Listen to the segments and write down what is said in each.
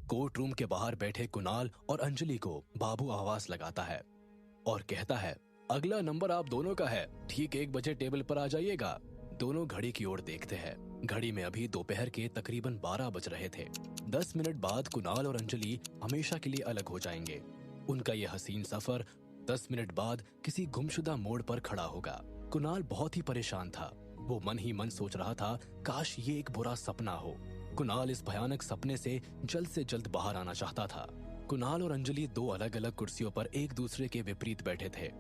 Court room के बाहर बैठे कुणाल और अंजलि को बाबू आवाज लगाता है और कहता है, अगला नंबर आप दोनों का है, ठीक 1 बजे टेबल पर आ जाइएगा। दोनों घड़ी की ओर देखते हैं। घड़ी में अभी दोपहर के तकरीबन 12 बज रहे थे। 10 मिनट बाद कुणाल और अंजलि हमेशा के लिए अलग हो जाएंगे। उनका यह हसीन सफर 10 मिनट बाद किसी गुमशुदा मोड़ पर खड़ा होगा। कुणाल बहुत ही परेशान था। वो मन ही मन सोच रहा था, काश ये एक बुरा सपना हो। कुणाल इस भयानक सपने से जल्द बाहर आना चाहता था। कुणाल और अंजलि 2 अलग अलग कुर्सियों पर एक दूसरे के विपरीत बैठे थे।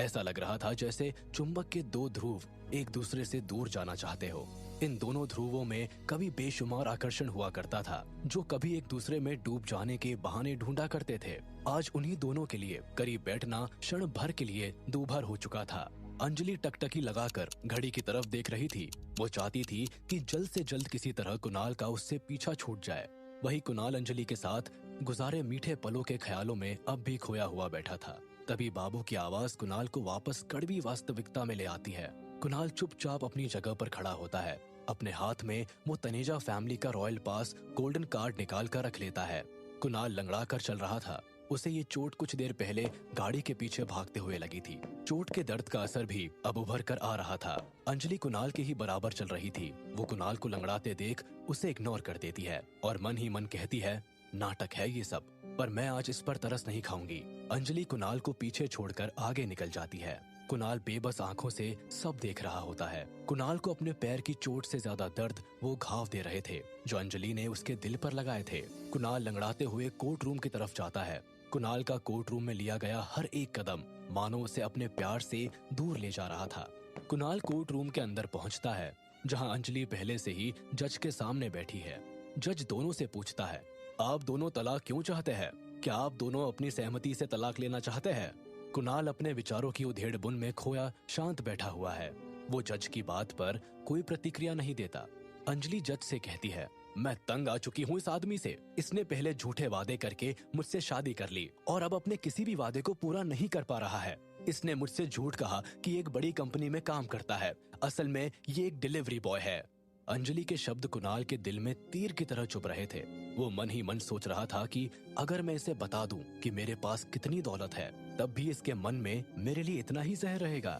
ऐसा लग रहा था जैसे चुंबक के 2 ध्रुव एक दूसरे से दूर जाना चाहते हो। इन दोनों ध्रुवों में कभी बेशुमार आकर्षण हुआ करता था, जो कभी एक दूसरे में डूब जाने के बहाने ढूंढा करते थे। आज उन्हीं दोनों के लिए करीब बैठना क्षण भर के लिए दूभर हो चुका था। अंजलि टकटकी लगाकर घड़ी की तरफ देख रही थी। वो चाहती थी कि जल्द से जल्द किसी तरह कुणाल का उससे पीछा छूट जाए। वही कुणाल अंजलि के साथ गुजारे मीठे पलों के ख्यालों में अब भी खोया हुआ बैठा था। तभी बाबू की आवाज कुणाल को वापस कड़वी वास्तविकता में ले आती है। कुणाल चुपचाप अपनी जगह पर खड़ा होता है। अपने हाथ में वो तनेजा फैमिली का रॉयल पास गोल्डन कार्ड निकाल कर रख लेता है। कुणाल लंगड़ा कर चल रहा था। उसे ये चोट कुछ देर पहले गाड़ी के पीछे भागते हुए लगी थी। चोट के दर्द का असर भी अब उभर कर आ रहा था। अंजलि कुणाल के ही बराबर चल रही थी। वो कुणाल को लंगड़ाते देख उसे इग्नोर कर देती है और मन ही मन कहती है, नाटक है ये सब, पर मैं आज इस पर तरस नहीं खाऊंगी। अंजलि कुणाल को पीछे छोड़कर आगे निकल जाती है। कुणाल बेबस आंखों से सब देख रहा होता है। कुणाल को अपने पैर की चोट से ज्यादा दर्द वो घाव दे रहे थे जो अंजलि ने उसके दिल पर लगाए थे। कुणाल लंगड़ाते हुए कोर्ट रूम की तरफ जाता है। कुणाल का कोर्ट रूम में लिया गया हर एक कदम मानो उसे अपने प्यार से दूर ले जा रहा था। कुणाल कोर्ट रूम के अंदर पहुंचता है, जहां अंजलि पहले से ही जज के सामने बैठी है। जज दोनों से पूछता है, आप दोनों तलाक क्यों चाहते हैं? क्या आप दोनों अपनी सहमति से तलाक लेना चाहते हैं? कुणाल अपने विचारों की उधेड़ बुन में खोया शांत बैठा हुआ है। वो जज की बात पर कोई प्रतिक्रिया नहीं देता। अंजलि जज से कहती है, मैं तंग आ चुकी हूँ इस आदमी से। इसने पहले झूठे वादे करके मुझसे शादी कर ली और अब अपने किसी भी वादे को पूरा नहीं कर पा रहा है। इसने मुझसे झूठ कहा कि एक बड़ी कंपनी में काम करता है, असल में ये एक डिलीवरी बॉय है। अंजलि के शब्द कुणाल के दिल में तीर की तरह चुभ रहे थे। वो मन ही मन सोच रहा था कि अगर मैं इसे बता दूं कि मेरे पास कितनी दौलत है, तब भी इसके मन में मेरे लिए इतना ही जहर रहेगा।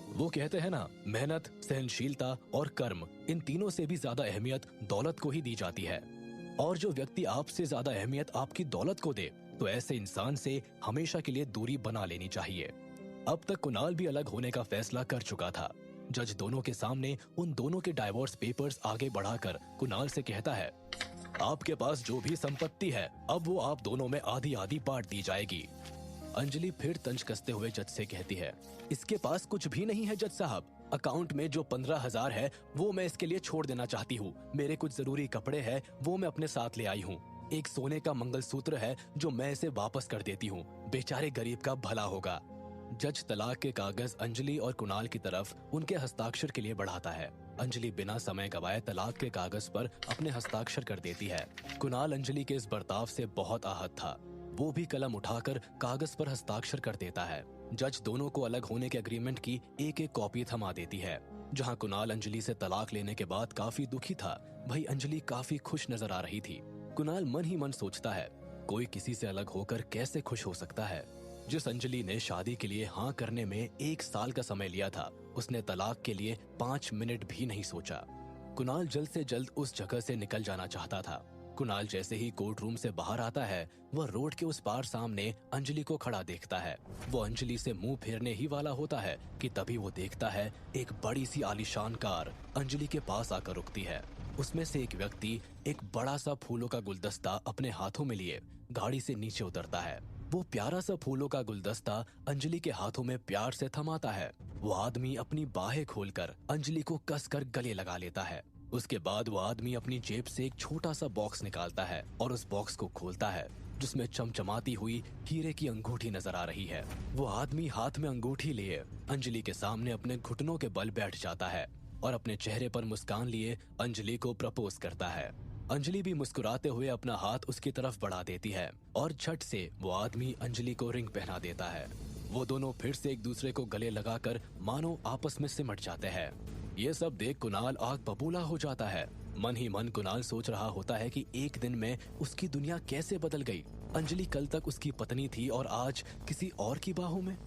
वो कहते हैं ना, मेहनत, सहनशीलता और कर्म, इन तीनों से भी ज्यादा अहमियत दौलत को ही दी जाती है। और जो व्यक्ति आपसे ज्यादा अहमियत आपकी दौलत को दे, तो ऐसे इंसान से हमेशा के लिए दूरी बना लेनी चाहिए। अब तक कुणाल भी अलग होने का फैसला कर चुका था। जज दोनों के सामने उन दोनों के डाइवोर्स पेपर्स आगे बढ़ाकर कुणाल से कहता है, आपके पास जो भी संपत्ति है, अब वो आप दोनों में आधी आधी बांट दी जाएगी। अंजलि फिर तंज कसते हुए जज से कहती है, इसके पास कुछ भी नहीं है जज साहब। अकाउंट में जो 15,000 है वो मैं इसके लिए छोड़ देना चाहती हूँ। मेरे कुछ जरूरी कपड़े हैं वो मैं अपने साथ ले आई हूँ। एक सोने का मंगलसूत्र है जो मैं इसे वापस कर देती हूँ। बेचारे गरीब का भला होगा। जज तलाक के कागज अंजलि और कुणाल की तरफ उनके हस्ताक्षर के लिए बढ़ाता है। अंजलि बिना समय गवाए तलाक के कागज पर अपने हस्ताक्षर कर देती है। कुणाल अंजलि के इस बर्ताव से बहुत आहत था। वो भी कलम उठाकर कागज पर हस्ताक्षर कर देता है। जज दोनों को अलग होने के एग्रीमेंट की एक एक कॉपी थमा देती है। जहां कुणाल अंजलि से तलाक लेने के बाद काफी दुखी था, वहीं अंजलि काफी खुश नजर आ रही थी। कुणाल मन ही मन सोचता है, कोई किसी से अलग होकर कैसे खुश हो सकता है। जिस अंजलि ने शादी के लिए हाँ करने में 1 साल का समय लिया था, उसने तलाक के लिए 5 मिनट भी नहीं सोचा। कुणाल जल्द से जल्द उस जगह से निकल जाना चाहता था। कुणाल जैसे ही कोर्ट रूम से बाहर आता है, वह रोड के उस पार सामने अंजलि को खड़ा देखता है। वो अंजलि से मुंह फेरने ही वाला होता है कि तभी वो देखता है एक बड़ी सी आलीशान कार अंजलि के पास आकर रुकती है। उसमें से एक व्यक्ति एक बड़ा सा फूलों का गुलदस्ता अपने हाथों में लिए गाड़ी से नीचे उतरता है। वो प्यारा सा फूलों का गुलदस्ता अंजलि के हाथों में प्यार से थमाता है। वो आदमी अपनी बाहें खोलकर अंजलि को कसकर गले लगा लेता है। उसके बाद वो आदमी अपनी जेब से एक छोटा सा बॉक्स निकालता है और उस बॉक्स को खोलता है, जिसमें चमचमाती हुई हीरे की अंगूठी नजर आ रही है। वो आदमी हाथ में अंगूठी लिए अंजलि के सामने अपने घुटनों के बल बैठ जाता है और अपने चेहरे पर मुस्कान लिए अंजलि को प्रपोज करता है। अंजलि भी मुस्कुराते हुए अपना हाथ उसकी तरफ बढ़ा देती है और झट से वो आदमी अंजलि को रिंग पहना देता है। वो दोनों फिर से एक दूसरे को गले लगाकर मानो आपस में सिमट जाते हैं। ये सब देख कुणाल आग बबूला हो जाता है। मन ही मन कुणाल सोच रहा होता है कि एक दिन में उसकी दुनिया कैसे बदल गई। अंजलि कल तक उसकी पत्नी थी और आज किसी और की बाहों में।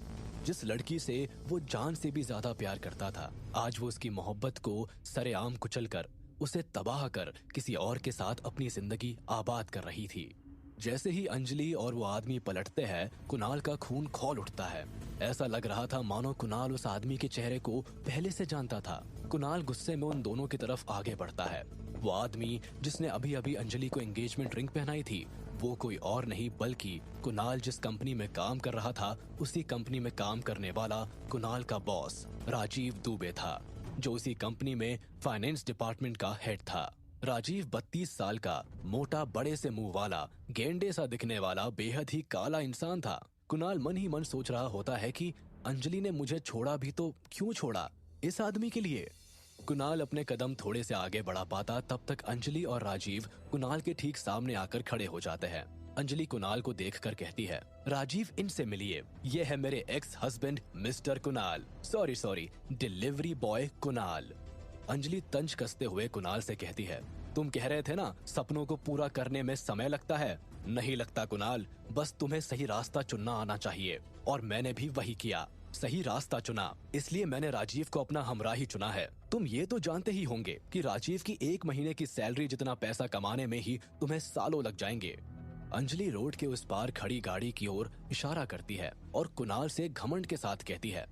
जिस लड़की से वो जान से भी ज्यादा प्यार करता था, आज वो उसकी मोहब्बत को सरेआम कुचलकर, उसे तबाह कर किसी और के साथ अपनी जिंदगी आबाद कर रही थी। जैसे ही अंजलि और वो आदमी पलटते हैं, कुणाल का खून खौल उठता है। ऐसा लग रहा था मानो कुणाल उस आदमी के चेहरे को पहले से जानता था। कुणाल गुस्से में उन दोनों की तरफ आगे बढ़ता है। वो आदमी जिसने अभी अभी अंजलि को एंगेजमेंट रिंग पहनाई थी, वो कोई और नहीं बल्कि कुणाल जिस कंपनी में काम कर रहा था, उसी कंपनी में काम करने वाला कुणाल का बॉस राजीव दुबे था, जो उसी कंपनी में फाइनेंस डिपार्टमेंट का हेड था। राजीव 32 साल का, मोटा, बड़े से मुंह वाला, गेंडे सा दिखने वाला, बेहद ही काला इंसान था। कुणाल मन ही मन सोच रहा होता है कि अंजलि ने मुझे छोड़ा भी तो क्यों छोड़ा, इस आदमी के लिए। कुणाल अपने कदम थोड़े से आगे बढ़ा पाता, तब तक अंजलि और राजीव कुणाल के ठीक सामने आकर खड़े हो जाते हैं। अंजलि कुणाल को देखकर कहती है, राजीव, इनसे मिलिए, ये है मेरे ex husband mister Kunal, sorry delivery boy Kunal. Anjali तंज कसते हुए कुणाल से कहती है, तुम कह रहे थे ना सपनों को पूरा करने में समय लगता है। नहीं लगता कुणाल, बस तुम्हें सही रास्ता चुनना आना चाहिए, और मैंने भी वही किया, सही रास्ता चुना, इसलिए मैंने राजीव को अपना हमराही चुना है। तुम ये तो जानते ही होंगे कि राजीव की 1 महीने की सैलरी जितना पैसा कमाने में ही तुम्हें सालों लग जाएंगे। अंजलि रोड के उस पार खड़ी गाड़ी की ओर इशारा करती है और कुणाल से घमंड के साथ कहती है,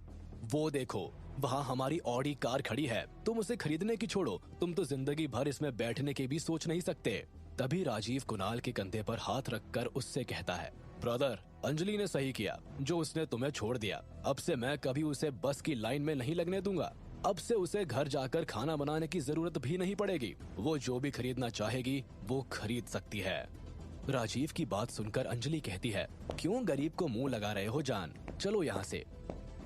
वो देखो, वहाँ हमारी ऑडी कार खड़ी है, तुम उसे खरीदने की छोड़ो, तुम तो जिंदगी भर इसमें बैठने की भी सोच नहीं सकते। तभी राजीव कुणाल के कंधे पर हाथ रखकर उससे कहता है, ब्रदर, अंजलि ने सही किया जो उसने तुम्हें छोड़ दिया। अब से मैं कभी उसे बस की लाइन में नहीं लगने दूंगा। अब से उसे घर जाकर खाना बनाने की जरूरत भी नहीं पड़ेगी। वो जो भी खरीदना चाहेगी वो खरीद सकती है। राजीव की बात सुनकर अंजलि कहती है, क्यों गरीब को मुंह लगा रहे हो जान, चलो यहाँ से।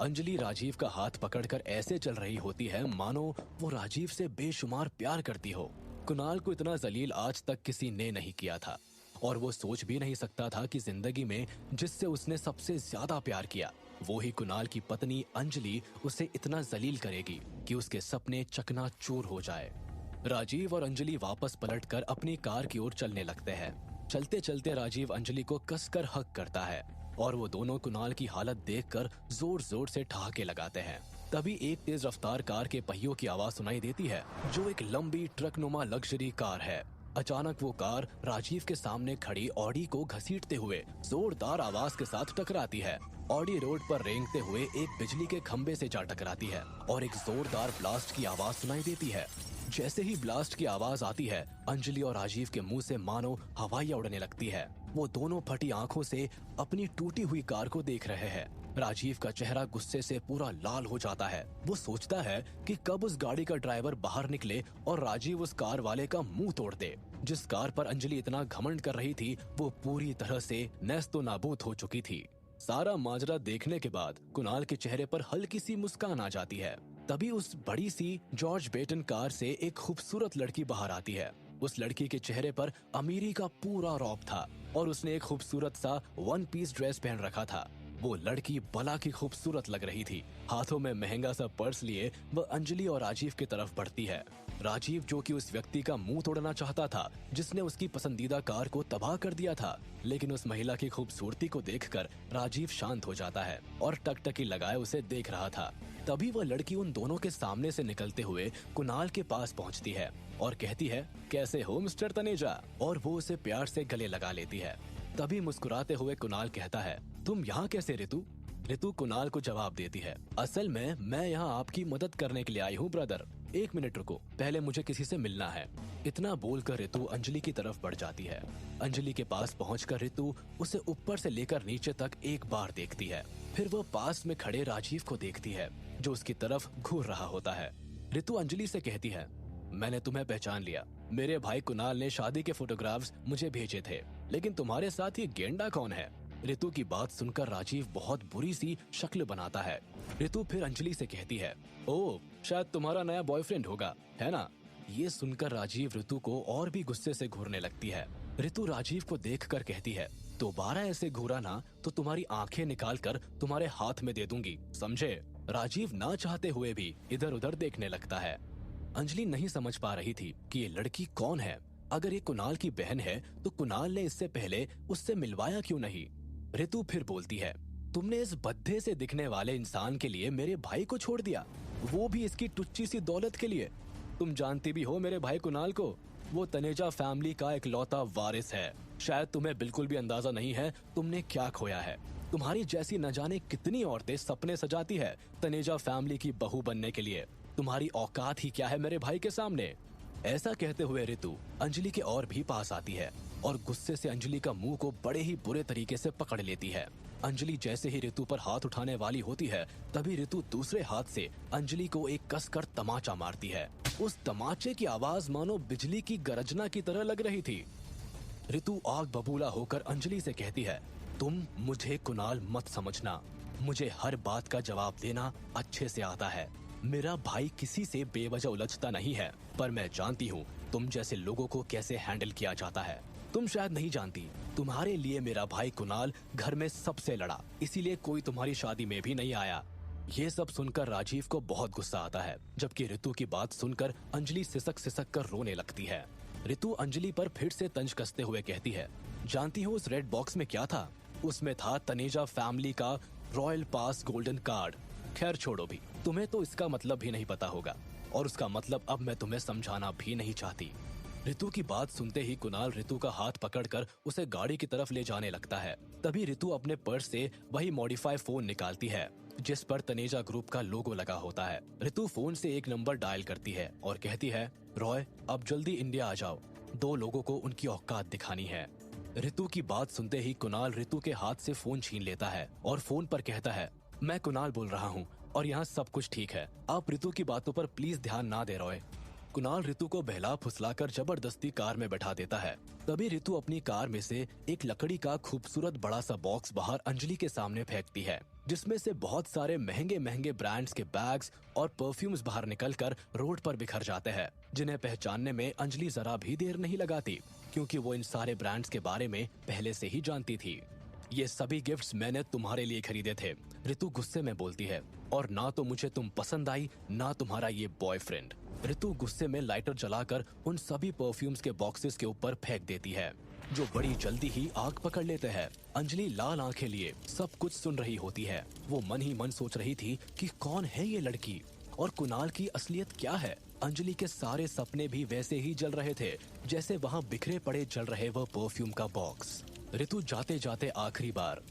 अंजलि राजीव का हाथ पकड़कर ऐसे चल रही होती है मानो वो राजीव से बेशुमार प्यार करती हो। कुणाल को इतना जलील आज तक किसी ने नहीं किया था, और वो सोच भी नहीं सकता था कि जिंदगी में जिससे उसने सबसे ज्यादा प्यार किया, वो ही कुणाल की पत्नी अंजलि उसे इतना जलील करेगी कि उसके सपने चकनाचूर हो जाए। राजीव और अंजलि वापस पलटकर अपनी कार की ओर चलने लगते हैं। चलते चलते राजीव अंजलि को कसकर हक करता है और वो दोनों कुणाल की हालत देखकर जोर जोर से ठहाके लगाते हैं। तभी एक तेज रफ्तार कार के पहियों की आवाज सुनाई देती है, जो एक लंबी ट्रकनुमा लग्जरी कार है। अचानक वो कार राजीव के सामने खड़ी ऑडी को घसीटते हुए जोरदार आवाज के साथ टकराती है। ऑडी रोड पर रेंगते हुए एक बिजली के खंबे से जा टकराती है और एक जोरदार ब्लास्ट की आवाज सुनाई देती है। जैसे ही ब्लास्ट की आवाज आती है, अंजलि और राजीव के मुंह से मानो हवाइयां उड़ने लगती है। वो दोनों फटी आंखों से अपनी टूटी हुई कार को देख रहे हैं। राजीव का चेहरा गुस्से से पूरा लाल हो जाता है। वो सोचता है कि कब उस गाड़ी का ड्राइवर बाहर निकले और राजीव उस कार वाले का मुंह तोड़ दे। जिस कार पर अंजलि इतना घमंड कर रही थी, वो पूरी तरह से नेस्तो नाबूद हो चुकी थी। सारा माजरा देखने के बाद कुणाल के चेहरे पर हल्की सी मुस्कान आ जाती है। तभी उस बड़ी सी जॉर्ज बेटन कार से एक खूबसूरत लड़की बाहर आती है। उस लड़की के चेहरे पर अमीरी का पूरा रौब था और उसने एक खूबसूरत सा 1 पीस ड्रेस पहन रखा था। वो लड़की बला की खूबसूरत लग रही थी। हाथों में महंगा सा पर्स लिए वह अंजलि और राजीव की तरफ बढ़ती है। राजीव, जो कि उस व्यक्ति का मुंह तोड़ना चाहता था जिसने उसकी पसंदीदा कार को तबाह कर दिया था, लेकिन उस महिला की खूबसूरती को देखकर राजीव शांत हो जाता है और टकटकी लगाए उसे देख रहा था। तभी वह लड़की उन दोनों के सामने से निकलते हुए कुणाल के पास पहुंचती है और कहती है, कैसे हो मिस्टर तनेजा, और वो उसे प्यार से गले लगा लेती है। तभी मुस्कुराते हुए कुणाल कहता है, तुम यहाँ कैसे ऋतु? ऋतु कुणाल को जवाब देती है, असल में मैं यहाँ आपकी मदद करने के लिए आई हूँ ब्रदर। 1 मिनट रुको, पहले मुझे किसी से मिलना है। इतना बोलकर ऋतु अंजलि की तरफ बढ़ जाती है। अंजलि के पास पहुंचकर ऋतु उसे ऊपर से लेकर नीचे तक एक बार देखती है। फिर वह पास में खड़े राजीव को देखती है जो उसकी तरफ घूर रहा होता है। ऋतु अंजलि से कहती है, मैंने तुम्हें पहचान लिया। मेरे भाई कुणाल ने शादी के फोटोग्राफ्स मुझे भेजे थे, लेकिन तुम्हारे साथ ये गेंडा कौन है? ऋतु की बात सुनकर राजीव बहुत बुरी सी शक्ल बनाता है। ऋतु फिर अंजलि से कहती है, ओह, शायद तुम्हारा नया बॉयफ्रेंड होगा, है ना? ये सुनकर राजीव ऋतु को और भी गुस्से से घूरने लगती है। ऋतु राजीव को देखकर कहती है, दोबारा ऐसे घूरा ना तो तुम्हारी आंखें निकाल कर तुम्हारे हाथ में दे दूंगी, समझे? राजीव ना चाहते हुए भी इधर उधर देखने लगता है। अंजलि नहीं समझ पा रही थी कि ये लड़की कौन है। अगर ये कुणाल की बहन है तो कुणाल ने इससे पहले उससे मिलवाया क्यों नहीं। ऋतु फिर बोलती है, तुमने इस भद्दे से दिखने वाले इंसान के लिए मेरे भाई को छोड़ दिया, वो भी इसकी टुच्ची सी दौलत के लिए। तुम जानती भी हो मेरे भाई कुणाल को, वो तनेजा फैमिली का इकलौता वारिस है। शायद तुम्हें बिल्कुल भी अंदाजा नहीं है तुमने क्या खोया है। तुम्हारी जैसी न जाने कितनी औरतें सपने सजाती है तनेजा फैमिली की बहू बनने के लिए। तुम्हारी औकात ही क्या है मेरे भाई के सामने। ऐसा कहते हुए ऋतु अंजलि के और भी पास आती है और गुस्से से अंजलि का मुंह को बड़े ही बुरे तरीके से पकड़ लेती है। अंजलि जैसे ही ऋतु पर हाथ उठाने वाली होती है तभी ऋतु दूसरे हाथ से अंजलि को एक कसकर तमाचा मारती है। उस तमाचे की आवाज मानो बिजली की गरजना की तरह लग रही थी। ऋतु आग बबूला होकर अंजलि से कहती है, तुम मुझे कुणाल मत समझना, मुझे हर बात का जवाब देना अच्छे से आता है। मेरा भाई किसी से बेवजह उलझता नहीं है, पर मैं जानती हूँ तुम जैसे लोगों को कैसे हैंडल किया जाता है। तुम शायद नहीं जानती, तुम्हारे लिए मेरा भाई कुणाल घर में सबसे लड़ा, इसीलिए कोई तुम्हारी शादी में भी नहीं आया। ये सब सुनकर राजीव को बहुत गुस्सा आता है, जबकि ऋतु की बात सुनकर अंजलि सिसक सिसक कर रोने लगती है। ऋतु अंजलि पर फिर से तंज कसते हुए कहती है, जानती हो उस रेड बॉक्स में क्या था? उसमें था तनेजा फैमिली का रॉयल पास गोल्डन कार्ड। खैर छोड़ो भी, तुम्हें तो इसका मतलब भी नहीं पता होगा, और उसका मतलब अब मैं तुम्हें समझाना भी नहीं चाहती। ऋतु की बात सुनते ही कुणाल ऋतु का हाथ पकड़कर उसे गाड़ी की तरफ ले जाने लगता है। तभी ऋतु अपने पर्स से वही मॉडिफाई फोन निकालती है जिस पर तनेजा ग्रुप का लोगो लगा होता है। ऋतु फोन से एक नंबर डायल करती है और कहती है, रॉय अब जल्दी इंडिया आ जाओ, 2 लोगों को उनकी औकात दिखानी है। ऋतु की बात सुनते ही कुणाल ऋतु के हाथ से फोन छीन लेता है और फोन पर कहता है, मैं कुणाल बोल रहा हूँ और यहाँ सब कुछ ठीक है, आप ऋतु की बातों पर प्लीज ध्यान ना दे रॉय। कुणाल ऋतु को बहला फुसलाकर जबरदस्ती कार में बैठा देता है। तभी ऋतु अपनी कार में से एक लकड़ी का खूबसूरत बड़ा सा बॉक्स बाहर अंजलि के सामने फेंकती है, जिसमें से बहुत सारे महंगे महंगे ब्रांड्स के बैग्स और परफ्यूम्स बाहर निकलकर रोड पर बिखर जाते हैं, जिन्हें पहचानने में अंजलि जरा भी देर नहीं लगाती, क्योंकि वो इन सारे ब्रांड्स के बारे में पहले से ही जानती थी। ये सभी गिफ्ट्स मैंने तुम्हारे लिए खरीदे थे, ऋतु गुस्से में बोलती है, और ना तो मुझे तुम पसंद आई ना तुम्हारा ये बॉयफ्रेंड। ऋतु गुस्से में लाइटर जलाकर उन सभी परफ्यूम्स के बॉक्सेस के ऊपर फेंक देती है, जो बड़ी जल्दी ही आग पकड़ लेते हैं। अंजलि लाल आंखें लिए सब कुछ सुन रही होती है। वो मन ही मन सोच रही थी कि कौन है ये लड़की और कुणाल की असलियत क्या है। अंजलि के सारे सपने भी वैसे ही जल रहे थे जैसे वहाँ बिखरे पड़े जल रहे वह परफ्यूम का बॉक्स। ऋतु जाते जाते आखिरी बार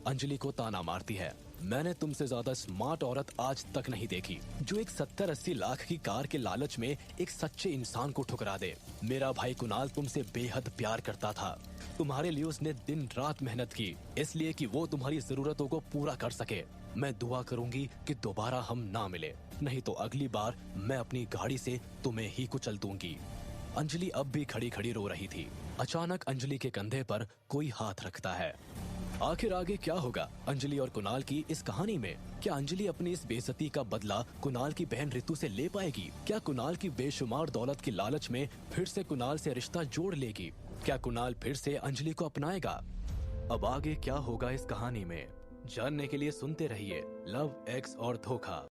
अंजलि को ताना मारती है, मैंने तुमसे ज्यादा स्मार्ट औरत आज तक नहीं देखी, जो एक 70-80 लाख की कार के लालच में एक सच्चे इंसान को ठुकरा दे। मेरा भाई कुणाल तुमसे बेहद प्यार करता था, तुम्हारे लिए उसने दिन रात मेहनत की, इसलिए कि वो तुम्हारी जरूरतों को पूरा कर सके। मैं दुआ करूंगी कि दोबारा हम ना मिले, नहीं तो अगली बार मैं अपनी गाड़ी से तुम्हें ही कुचल दूंगी। अंजलि अब भी खड़ी खड़ी रो रही थी। अचानक अंजलि के कंधे पर कोई हाथ रखता है। आखिर आगे क्या होगा अंजलि और कुणाल की इस कहानी में? क्या अंजलि अपनी इस बेइज्जती का बदला कुणाल की बहन ऋतु से ले पाएगी? क्या कुणाल की बेशुमार दौलत की लालच में फिर से कुणाल से रिश्ता जोड़ लेगी? क्या कुणाल फिर से अंजलि को अपनाएगा? अब आगे क्या होगा इस कहानी में जानने के लिए सुनते रहिए लव, एक्स और धोखा।